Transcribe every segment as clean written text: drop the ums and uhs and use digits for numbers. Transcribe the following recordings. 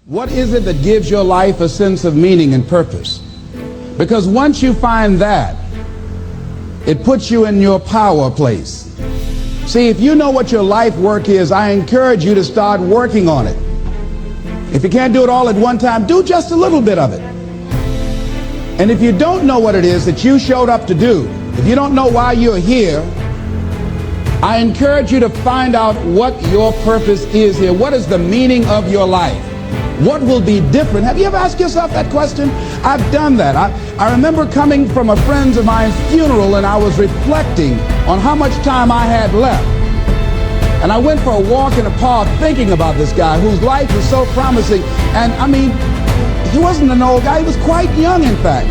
What is it that gives your life a sense of meaning and purpose? Because once you find that, it puts you in your power place. See, if you know what your life work is, I encourage you to start working on it. If you can't do it all at one time, do just a little bit of it. And if you don't know what it is that you showed up to do, if you don't know why you're here, I encourage you to find out what your purpose is here. What is the meaning of your life? What will be different? Have you ever asked yourself that question? I've done that. I remember coming from a friend of mine's funeral, and I was reflecting on how much time I had left. And I went for a walk in the park thinking about this guy whose life was so promising. And I mean, he wasn't an old guy. He was quite young, in fact.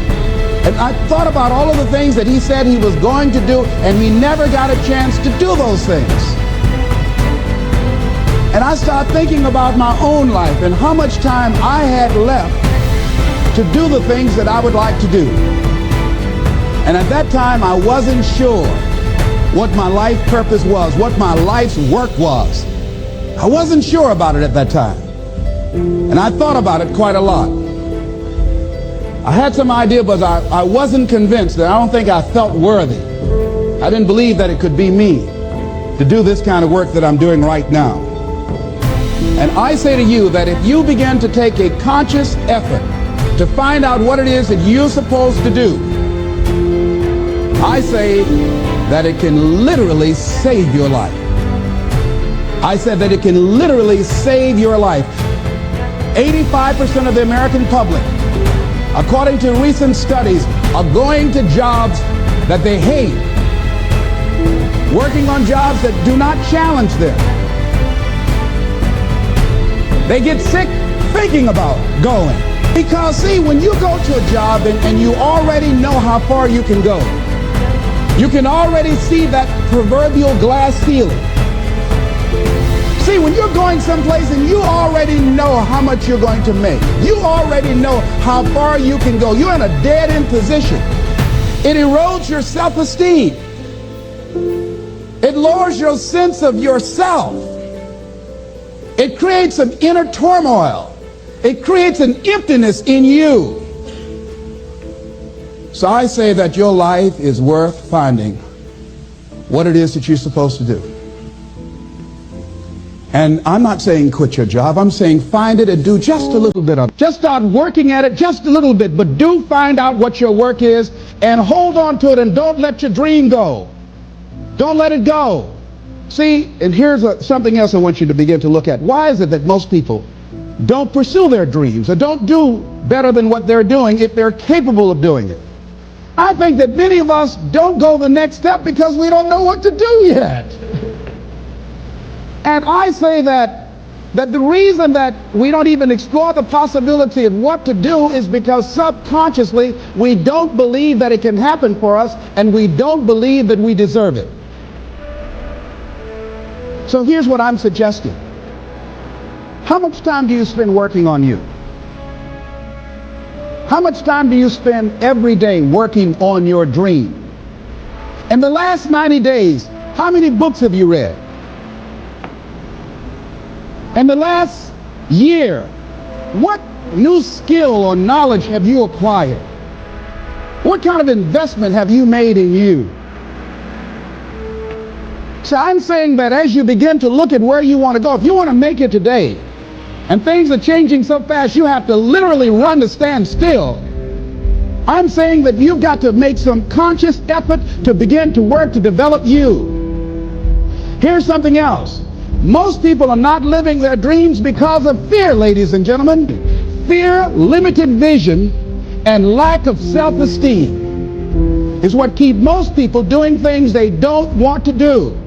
And I thought about all of the things that he said he was going to do, and he never got a chance to do those things. And I started thinking about my own life and how much time I had left to do the things that I would like to do. And at that time, I wasn't sure what my life purpose was, what my life's work was. I wasn't sure about it at that time. And I thought about it quite a lot. I had some idea, but I wasn't convinced. That I don't think I felt worthy. I didn't believe that it could be me to do this kind of work that I'm doing right now. And I say to you that if you begin to take a conscious effort to find out what it is that you're supposed to do, I say that it can literally save your life. I said that it can literally save your life. 85% of the American public, according to recent studies, are going to jobs that they hate, working on jobs that do not challenge them. They get sick thinking about going. Because see, when you go to a job and you already know how far you can go, you can already see that proverbial glass ceiling. See, when you're going someplace and you already know how much you're going to make, you already know how far you can go, you're in a dead-end position. It erodes your self-esteem. It lowers your sense of yourself. It creates an inner turmoil. It creates an emptiness in you. So I say that your life is worth finding what it is that you're supposed to do. And I'm not saying quit your job. I'm saying find it and do just a little bit of it. Just start working at it just a little bit, but do find out what your work is and hold on to it, and don't let your dream go. Don't let it go. See, and here's something else I want you to begin to look at. Why is it that most people don't pursue their dreams or don't do better than what they're doing if they're capable of doing it? I think that many of us don't go the next step because we don't know what to do yet. And I say that the reason that we don't even explore the possibility of what to do is because subconsciously we don't believe that it can happen for us, and we don't believe that we deserve it. So here's what I'm suggesting. How much time do you spend working on you? How much time do you spend every day working on your dream? In the last 90 days, how many books have you read? In the last year, what new skill or knowledge have you acquired? What kind of investment have you made in you? So I'm saying that as you begin to look at where you want to go, if you want to make it today, and things are changing so fast you have to literally run to stand still, I'm saying that you've got to make some conscious effort to begin to work to develop you. Here's something else. Most people are not living their dreams because of fear, ladies and gentlemen. Fear, limited vision, and lack of self-esteem is what keep most people doing things they don't want to do.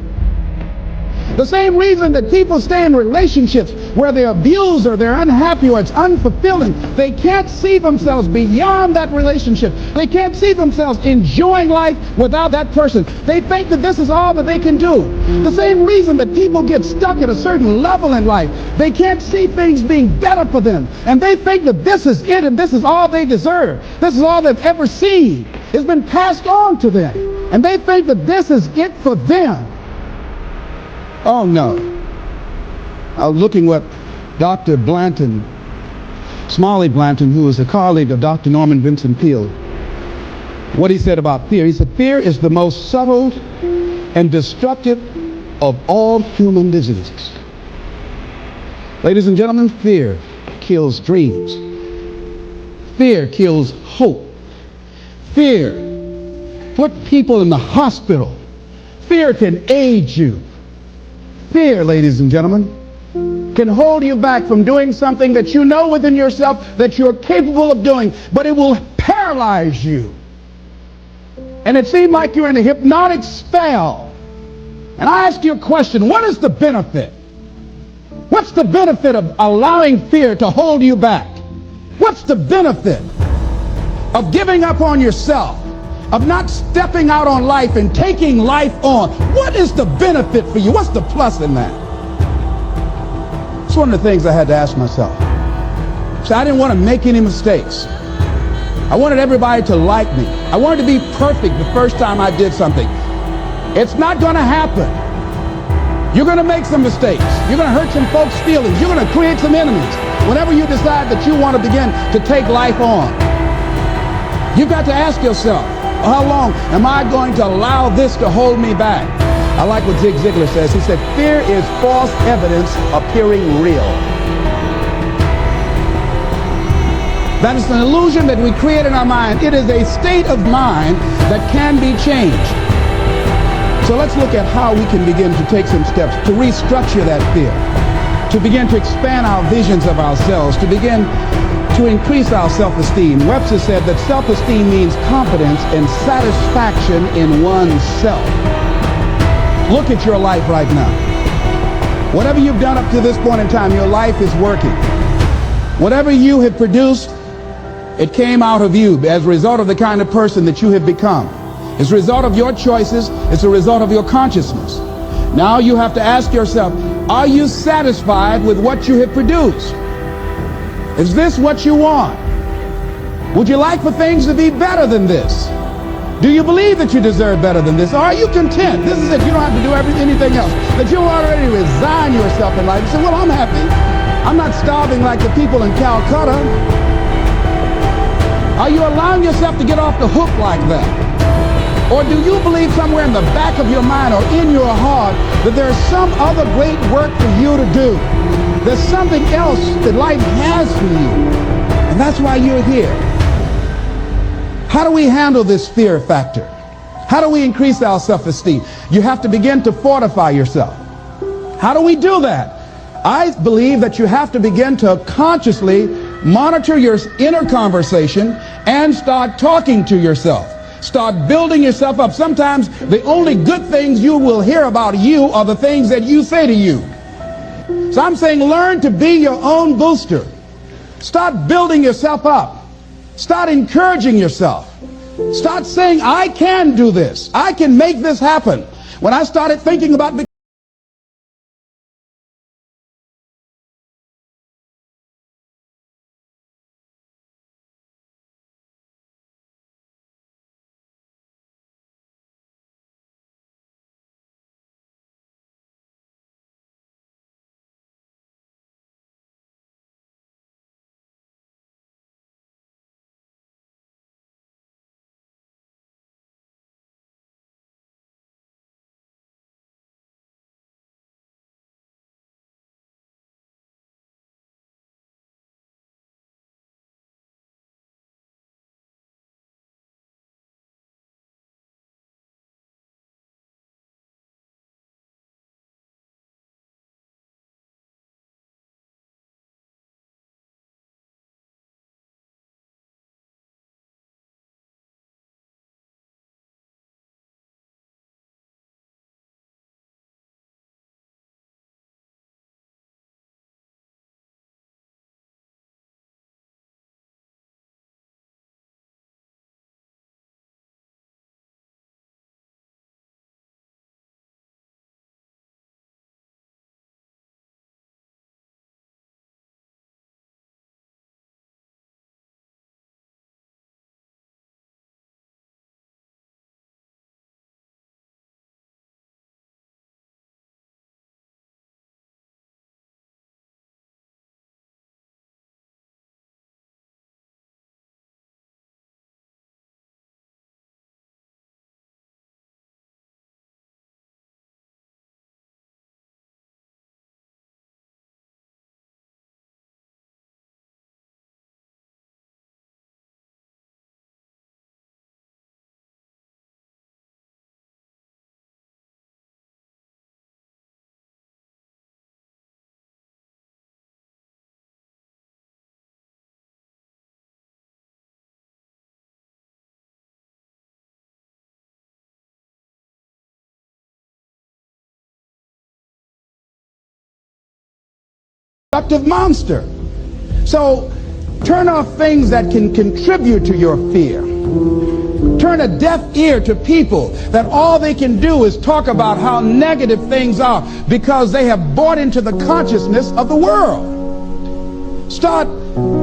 The same reason that people stay in relationships where they're abused or they're unhappy or it's unfulfilling, they can't see themselves beyond that relationship. They can't see themselves enjoying life without that person. They think that this is all that they can do. The same reason that people get stuck at a certain level in life, they can't see things being better for them. And they think that this is it and this is all they deserve. This is all they've ever seen. It's been passed on to them. And they think that this is it for them. Oh no. I was looking what Dr. Blanton Smalley Blanton, who was a colleague of Dr. Norman Vincent Peale, what he said about fear. He said, fear is the most subtle and destructive of all human diseases. Ladies and gentlemen, fear kills dreams. Fear kills hope. Fear put people in the hospital. Fear can age you. Fear, ladies and gentlemen, can hold you back from doing something that you know within yourself that you're capable of doing, but it will paralyze you. And it seemed like you're in a hypnotic spell. And I ask you a question, what is the benefit? What's the benefit of allowing fear to hold you back? What's the benefit of giving up on yourself, of not stepping out on life and taking life on? What is the benefit for you? What's the plus in that? It's one of the things I had to ask myself. So I didn't want to make any mistakes. I wanted everybody to like me. I wanted to be perfect the first time I did something. It's not going to happen. You're going to make some mistakes. You're going to hurt some folks' feelings. You're going to create some enemies whenever you decide that you want to begin to take life on. You've got to ask yourself, how long am I going to allow this to hold me back? I like what Zig Ziglar says. He said, fear is false evidence appearing real. That is an illusion that we create in our mind. It is a state of mind that can be changed. So let's look at how we can begin to take some steps to restructure that fear, to begin to expand our visions of ourselves, to begin to increase our self-esteem. Webster said that self-esteem means confidence and satisfaction in oneself. Look at your life right now. Whatever you've done up to this point in time, your life is working. Whatever you have produced, it came out of you as a result of the kind of person that you have become. It's a result of your choices. It's a result of your consciousness. Now you have to ask yourself, are you satisfied with what you have produced? Is this what you want? Would you like for things to be better than this? Do you believe that you deserve better than this? Or are you content? This is it. You don't have to do anything else. That you already resign yourself in life and say, well, I'm happy. I'm not starving like the people in Calcutta. Are you allowing yourself to get off the hook like that? Or do you believe somewhere in the back of your mind or in your heart that there's some other great work for you to do? There's something else that life has for you. And that's why you're here. How do we handle this fear factor? How do we increase our self-esteem? You have to begin to fortify yourself. How do we do that? I believe that you have to begin to consciously monitor your inner conversation and start talking to yourself. Start building yourself up. Sometimes the only good things you will hear about you are the things that you say to you. So I'm saying learn to be your own booster. Start building yourself up. Start encouraging yourself. Start saying, I can do this. I can make this happen. When I started thinking about destructive monster. So turn off things that can contribute to your fear. Turn a deaf ear to people that all they can do is talk about how negative things are because they have bought into the consciousness of the world. Start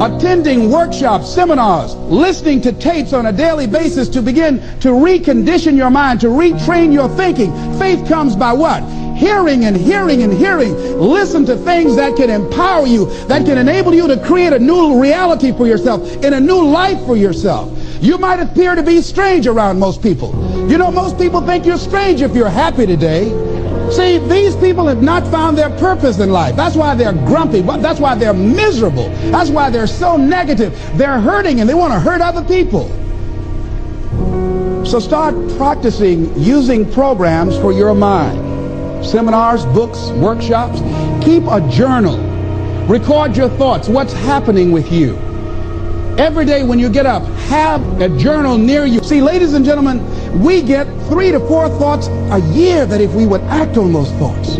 attending workshops, seminars, listening to tapes on a daily basis to begin to recondition your mind, to retrain your thinking. Faith comes by what? Hearing and hearing and hearing. Listen to things that can empower you, that can enable you to create a new reality for yourself and a new life for yourself. You might appear to be strange around most people. You know, most people think you're strange if you're happy today. See, these people have not found their purpose in life. That's why they're grumpy. That's why they're miserable. That's why they're so negative. They're hurting and they want to hurt other people. So start practicing using programs for your mind. Seminars, books, workshops. Keep a journal. Record your thoughts. What's happening with you? Every day when you get up, have a journal near you. See, ladies and gentlemen, we get 3 to 4 thoughts a year that if we would act on those thoughts,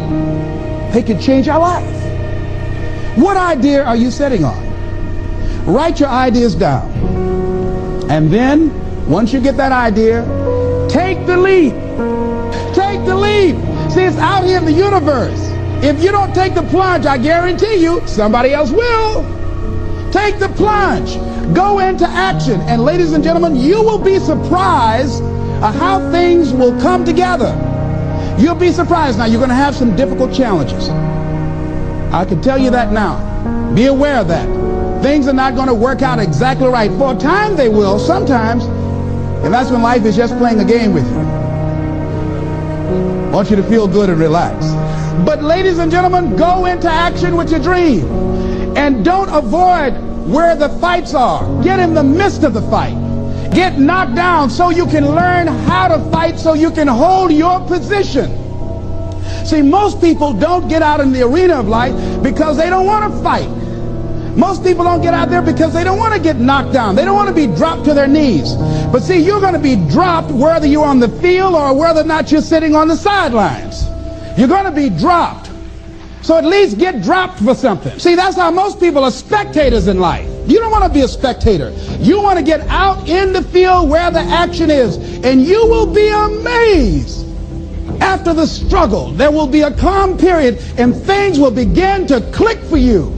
they could change our life. What idea are you sitting on? Write your ideas down. And then, once you get that idea, take the leap. Take the leap. See, it's out here in the universe. If you don't take the plunge, I guarantee you, somebody else will. Take the plunge. Go into action. And ladies and gentlemen, you will be surprised how things will come together. You'll be surprised. Now, you're going to have some difficult challenges. I can tell you that now. Be aware of that. Things are not going to work out exactly right. For a time they will, sometimes. And that's when life is just playing a game with you. I want you to feel good and relax. But ladies and gentlemen, go into action with your dream. And don't avoid where the fights are. Get in the midst of the fight. Get knocked down so you can learn how to fight, so you can hold your position. See, most people don't get out in the arena of life because they don't want to fight. Most people don't get out there because they don't want to get knocked down. They don't want to be dropped to their knees. But see, you're going to be dropped whether you're on the field or whether or not you're sitting on the sidelines. You're going to be dropped. So at least get dropped for something. See, that's how most people are spectators in life. You don't want to be a spectator. You want to get out in the field where the action is. And you will be amazed. After the struggle, there will be a calm period and things will begin to click for you.